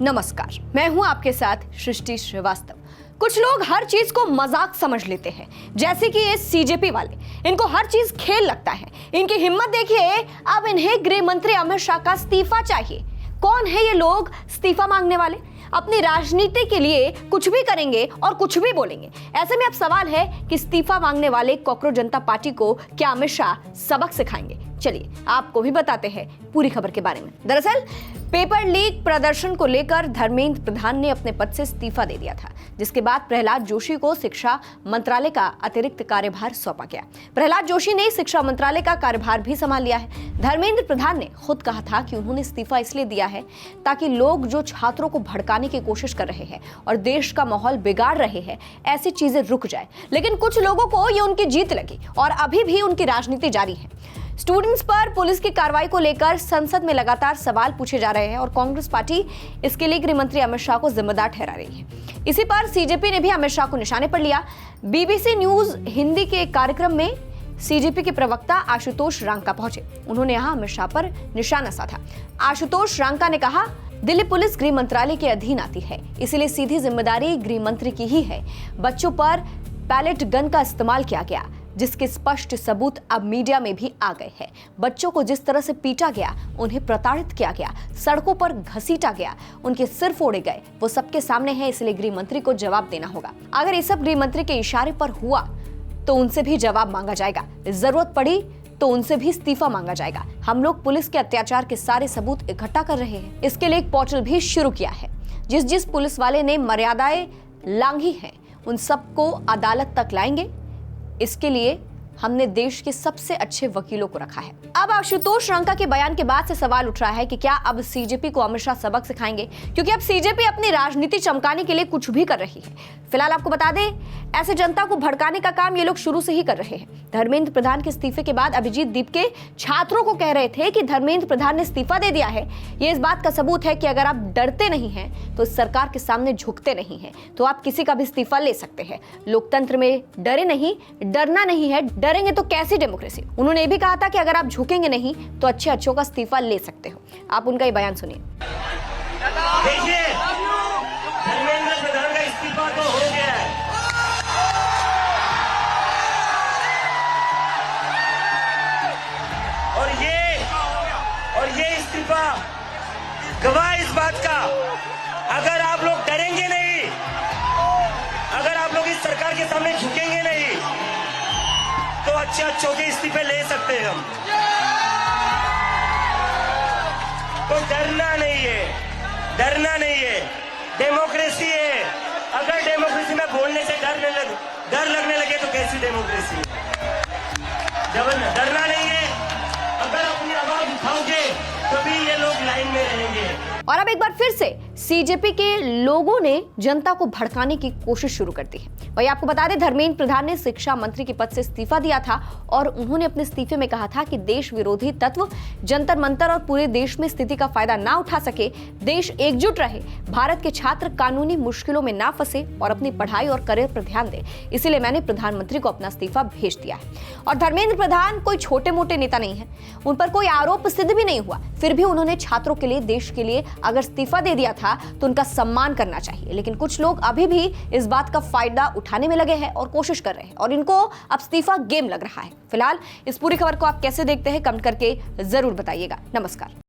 नमस्कार, मैं हूं आपके साथ सृष्टि श्रीवास्तव। कुछ लोग हर चीज को मजाक समझ लेते हैं, जैसे कि ये सीजेपी वाले। इनको हर चीज खेल लगता है। इनकी हिम्मत देखिए, अब इन्हें गृह मंत्री अमित शाह का इस्तीफा चाहिए। कौन है ये लोग इस्तीफा मांगने वाले? अपनी राजनीति के लिए कुछ भी करेंगे और कुछ भी बोलेंगे। ऐसे में अब सवाल है कि इस्तीफा मांगने वाले कॉकरोच जनता पार्टी को क्या अमित शाह सबक सिखाएंगे? चलिए आपको भी बताते हैं पूरी खबर के बारे में। दरअसल पेपर लीक प्रदर्शन को लेकर धर्मेंद्र प्रधान ने अपने पद से इस्तीफा दे दिया था, जिसके बाद प्रहलाद जोशी को शिक्षा मंत्रालय का अतिरिक्त कार्यभार सौंपा गया। प्रहलाद जोशी ने शिक्षा मंत्रालय का कार्यभार भी संभाल लिया है। धर्मेंद्र प्रधान ने खुद कहा था कि उन्होंने इस्तीफा इसलिए दिया है ताकि लोग जो छात्रों को भड़काने की कोशिश कर रहे हैं और देश का माहौल बिगाड़ रहे हैं, ऐसी चीजें रुक जाए। लेकिन कुछ लोगों को ये उनकी जीत लगी और अभी भी उनकी राजनीति जारी है। स्टूडेंट्स पर पुलिस की कार्रवाई को लेकर संसद में लगातार सवाल पूछे जा रहे हैं और कांग्रेस पार्टी इसके लिए गृह मंत्री अमित शाह को जिम्मेदार ठहरा रही है। इसी पर सीजेपी ने भी अमित शाह को निशाने पर लिया। बीबीसी न्यूज हिंदी के एक कार्यक्रम में सीजेपी के प्रवक्ता आशुतोष रांका पहुंचे। उन्होंने यहां अमित शाह पर निशाना साधा। आशुतोष रांका ने कहा, दिल्ली पुलिस गृह मंत्रालय के अधीन आती है, इसलिए सीधी जिम्मेदारी गृह मंत्री की ही है। बच्चों पर पैलेट गन का इस्तेमाल किया गया, जिसके स्पष्ट सबूत अब मीडिया में भी आ गए हैं। बच्चों को जिस तरह से पीटा गया, उन्हें प्रताड़ित किया गया, सड़कों पर घसीटा गया, उनके सिर फोड़े गए, वो सबके सामने है। इसलिए गृह मंत्री को जवाब देना होगा। अगर ये सब गृह मंत्री के इशारे पर हुआ तो उनसे भी जवाब मांगा जाएगा। जरूरत पड़ी तो उनसे भी इस्तीफा मांगा जाएगा। हम लोग पुलिस के अत्याचार के सारे सबूत इकट्ठा कर रहे हैं। इसके लिए एक पोर्टल भी शुरू किया है। जिस पुलिस वाले ने मर्यादाएं लांघी हैं, उन सबको अदालत तक लाएंगे। इसके लिए हमने देश के सबसे अच्छे वकीलों को रखा है। अब आशुतोष रांका के बयान के बाद से सवाल उठ रहा है कि क्या अब सीजेपी को अमित शाह सबक सिखाएंगे, क्योंकि अब सीजेपी अपनी राजनीति चमकाने के लिए कुछ भी कर रही है। फिलहाल आपको बता दें, ऐसे जनता को भड़काने का काम ये लोग शुरू से ही कर रहे हैं। धर्मेंद्र प्रधान के इस्तीफे के बाद अभिजीत दीप के छात्रों को कह रहे थे कि धर्मेंद्र प्रधान ने इस्तीफा दे दिया है। ये इस बात का सबूत है कि अगर आप डरते नहीं हैं तो इस सरकार के सामने झुकते नहीं हैं, तो आप किसी का भी इस्तीफा ले सकते हैं। लोकतंत्र में डरे नहीं, डरना नहीं है। डरेंगे तो कैसी डेमोक्रेसी? उन्होंने ये भी कहा था कि अगर आप झुकेंगे नहीं तो अच्छों का इस्तीफा ले सकते हो। आप उनका ये बयान सुनिए। देखिए, धर्मेंद्र प्रधान का इस्तीफा तो हो गया है। और ये इस्तीफा गवाह इस बात का, अगर आप लोग डरेंगे नहीं, अगर आप लोग इस सरकार के सामने झुकेंगे नहीं, तो अच्छों के इस्तीफे ले सकते हैं हम। तो डरना नहीं है, डरना नहीं है। डेमोक्रेसी है। अगर डेमोक्रेसी में बोलने से डर लगने लगे तो कैसी डेमोक्रेसी? डरना नहीं है। अगर अपनी आवाज उठाओगे तभी ये लोग लाइन में रहेंगे। और अब एक बार फिर से सीजेपी के लोगों ने जनता को भड़काने की कोशिश शुरू कर दी है। वही आपको बता दें, धर्मेंद्र प्रधान ने शिक्षा मंत्री के पद से इस्तीफा दिया था और उन्होंने अपने इस्तीफे में कहा था कि देश विरोधी तत्व जंतर मंतर और पूरे देश में स्थिति का फायदा ना उठा सके, देश एकजुट रहे, भारत के छात्र कानूनी मुश्किलों में ना फंसे और अपनी पढ़ाई और करियर पर ध्यान दे। इसीलिए मैंने प्रधानमंत्री को अपना इस्तीफा भेज दिया है। और धर्मेंद्र प्रधान कोई छोटे मोटे नेता नहीं है, उन पर कोई आरोप सिद्ध भी नहीं हुआ, फिर भी उन्होंने छात्रों के लिए, देश के लिए अगर इस्तीफा दे दिया था तो उनका सम्मान करना चाहिए। लेकिन कुछ लोग अभी भी इस बात का फायदा उठाने में लगे हैं और कोशिश कर रहे हैं और इनको अब इस्तीफा गेम लग रहा है। फिलहाल इस पूरी खबर को आप कैसे देखते हैं, कमेंट करके जरूर बताइएगा। नमस्कार।